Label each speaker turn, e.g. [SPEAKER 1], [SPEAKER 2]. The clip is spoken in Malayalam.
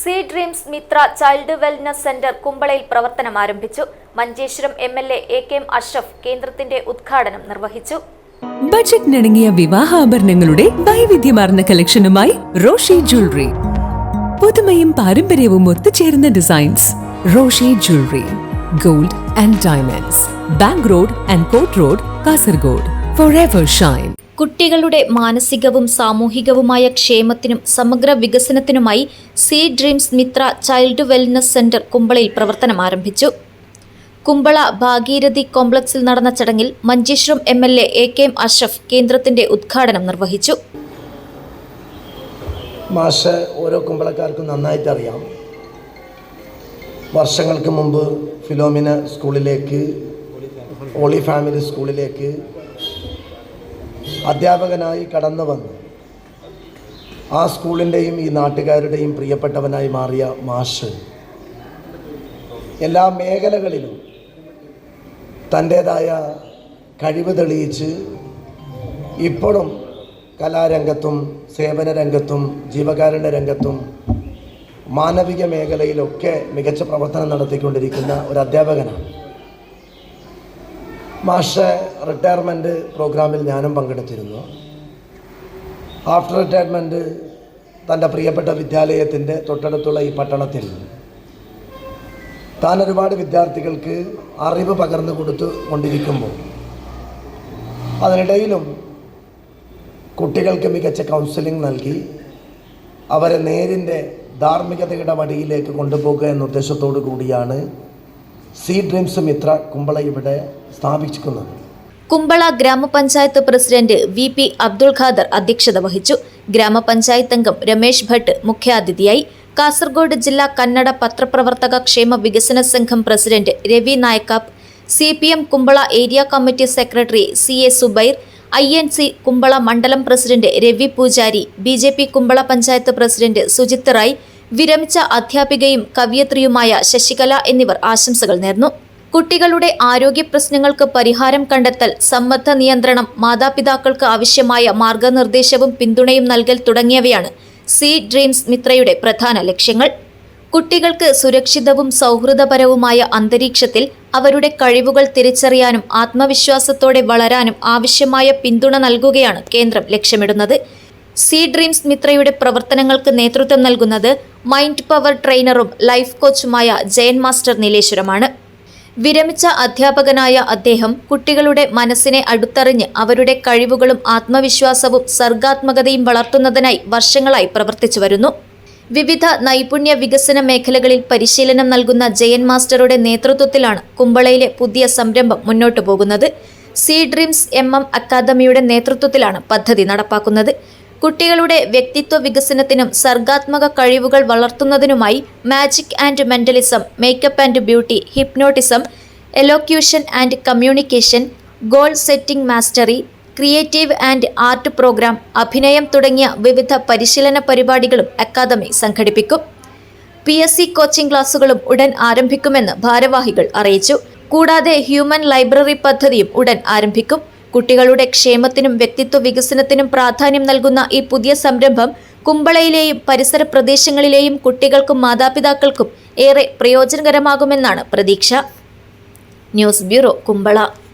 [SPEAKER 1] C dreams Mithra child wellness centre കുമ്പളയിൽ പ്രവർത്തനം ആരംഭിച്ചു. Manjeshwaram MLA A.K.M. അഷ്റഫ് കേന്ദ്രത്തിന്റെ ഉദ്ഘാടനം നിർവഹിച്ചു.
[SPEAKER 2] ബജറ്റിനിണങ്ങിയ വിവാഹാഭരണങ്ങളുടെ വൈവിധ്യമാർന്ന കളക്ഷനുമായി റോഷി ജ്വല്ലറി. പുതുമയും പാരമ്പര്യവും ഒത്തുചേരുന്ന designs. Roshi jewellery, gold and diamonds, bank road and court road, Kasaragod. Forever shine.
[SPEAKER 1] കുട്ടികളുടെ മാനസികവും സാമൂഹികവുമായ ക്ഷേമത്തിനും സമഗ്ര വികസനത്തിനുമായി C dreams Mithra child wellness centre കുമ്പളയിൽ പ്രവർത്തനം ആരംഭിച്ചു. കുമ്പള ഭാഗീരഥി കോംപ്ലക്സിൽ നടന്ന ചടങ്ങിൽ മഞ്ചേശ്വരം MLA A.K.M. അഷ്റഫ് കേന്ദ്രത്തിന്റെ ഉദ്ഘാടനം നിർവഹിച്ചു.
[SPEAKER 3] മാഷ് ഓരോ കുമ്പളക്കാർക്കും നന്നായിട്ട് അറിയാം. വർഷങ്ങൾക്ക് മുമ്പ് ഫിലോമിന സ്കൂളിലേക്ക്, ഹോളി ഫാമിലി സ്കൂളിലേക്ക് അധ്യാപകനായി കടന്നു വന്നു ആ സ്കൂളിൻ്റെയും ഈ നാട്ടുകാരുടെയും പ്രിയപ്പെട്ടവനായി മാറിയ മാഷ് എല്ലാ മേഖലകളിലും തൻ്റേതായ കഴിവ് തെളിയിച്ച് ഇപ്പോഴും കലാരംഗത്തും സേവന രംഗത്തും ജീവകാരുണ്യ രംഗത്തും മാനവിക മേഖലയിലൊക്കെ മികച്ച പ്രവർത്തനം നടത്തിക്കൊണ്ടിരിക്കുന്ന ഒരു അധ്യാപകനാണ്. മാഷ് റിട്ടയർമെൻറ്റ് പ്രോഗ്രാമിൽ ഞാനും പങ്കെടുത്തിരുന്നു. ആഫ്റ്റർ റിട്ടയർമെൻറ്റ് തൻ്റെ പ്രിയപ്പെട്ട വിദ്യാലയത്തിൻ്റെ തൊട്ടടുത്തുള്ള ഈ പട്ടണത്തിൽ താൻ ഒരുപാട് വിദ്യാർത്ഥികൾക്ക് അറിവ് പകർന്നു കൊണ്ടിരിക്കുമ്പോൾ അതിനിടയിലും കുട്ടികൾക്ക് മികച്ച കൗൺസിലിംഗ് നൽകി അവരെ നേരിൻ്റെ ധാർമ്മികതയുടെ വഴിയിലേക്ക് കൊണ്ടുപോകുക എന്ന ഉദ്ദേശത്തോടു കൂടിയാണ് സി ഡ്രീംസ് മിത്ര കുമ്പള ഇവിടെ സ്ഥാപിച്ചിരിക്കുന്നത്.
[SPEAKER 1] കുമ്പള ഗ്രാമപഞ്ചായത്ത് പ്രസിഡന്റ് VP അബ്ദുൾ ഖാദർ അധ്യക്ഷത വഹിച്ചു. ഗ്രാമപഞ്ചായത്ത് അംഗം രമേശ് ഭട്ട് മുഖ്യാതിഥിയായി. കാസർഗോഡ് ജില്ലാ കന്നഡ പത്രപ്രവർത്തക ക്ഷേമ വികസന സംഘം president Ravi Nayakkap, CPM Kumbla area committee secretary CA Subair, INC Kumbla മണ്ഡലം president Ravi Poojari, BJP Kumbla panchayat president Sujith Rai, വിരമിച്ച അധ്യാപികയും കവയിത്രിയുമായ ശശികല എന്നിവർ ആശംസകൾ നേർന്നു. കുട്ടികളുടെ ആരോഗ്യ പ്രശ്നങ്ങൾക്ക് പരിഹാരം കണ്ടെത്തൽ, സമ്മർദ്ദ നിയന്ത്രണം, മാതാപിതാക്കൾക്ക് ആവശ്യമായ മാർഗനിർദ്ദേശവും പിന്തുണയും നൽകൽ തുടങ്ങിയവയാണ് സി ഡ്രീംസ് മിത്രയുടെ പ്രധാന ലക്ഷ്യങ്ങൾ. കുട്ടികൾക്ക് സുരക്ഷിതവും സൗഹൃദപരവുമായ അന്തരീക്ഷത്തിൽ അവരുടെ കഴിവുകൾ തിരിച്ചറിയാനും ആത്മവിശ്വാസത്തോടെ വളരാനും ആവശ്യമായ പിന്തുണ നൽകുകയാണ് കേന്ദ്രം ലക്ഷ്യമിടുന്നത്. സി ഡ്രീംസ് മിത്രയുടെ പ്രവർത്തനങ്ങൾക്ക് നേതൃത്വം നൽകുന്നത് മൈൻഡ് പവർ ട്രെയിനറും ലൈഫ് കോച്ചുമായ ജയൻ മാസ്റ്റർ നീലേശ്വരമാണ്. വിരമിച്ച അധ്യാപകനായ അദ്ദേഹം കുട്ടികളുടെ മനസ്സിനെ അടുത്തറിഞ്ഞ് അവരുടെ കഴിവുകളും ആത്മവിശ്വാസവും സർഗാത്മകതയും വളർത്തുന്നതിനായി വർഷങ്ങളായി പ്രവർത്തിച്ചു വരുന്നു. വിവിധ നൈപുണ്യ വികസന മേഖലകളിൽ പരിശീലനം നൽകുന്ന ജയൻ മാസ്റ്ററുടെ നേതൃത്വത്തിലാണ് കുമ്പളയിലെ പുതിയ സംരംഭം മുന്നോട്ടു പോകുന്നത്. സി ഡ്രീംസ് MM അക്കാദമിയുടെ നേതൃത്വത്തിലാണ് പദ്ധതി നടപ്പാക്കുന്നത്. കുട്ടികളുടെ വ്യക്തിത്വ വികസനത്തിനും സർഗാത്മക കഴിവുകൾ വളർത്തുന്നതിനുമായി magic and mentalism, makeup and beauty, hypnotism, elocution and communication, goal setting mastery, creative and art programme, അഭിനയം തുടങ്ങിയ വിവിധ പരിശീലന പരിപാടികളും അക്കാദമി സംഘടിപ്പിക്കും. PSC കോച്ചിംഗ് ക്ലാസുകളും ഉടൻ ആരംഭിക്കുമെന്ന് ഭാരവാഹികൾ അറിയിച്ചു. കൂടാതെ ഹ്യൂമൻ ലൈബ്രറി പദ്ധതിയും ഉടൻ ആരംഭിക്കും. കുട്ടികളുടെ ക്ഷേമത്തിനും വ്യക്തിത്വ വികസനത്തിനും പ്രാധാന്യം നൽകുന്ന ഈ പുതിയ സംരംഭം കുമ്പളയിലെയും പരിസര പ്രദേശങ്ങളിലെയും കുട്ടികൾക്കും മാതാപിതാക്കൾക്കും ഏറെ പ്രയോജനകരമാകുമെന്നാണ് പ്രതീക്ഷ. News bureau, Kumbla.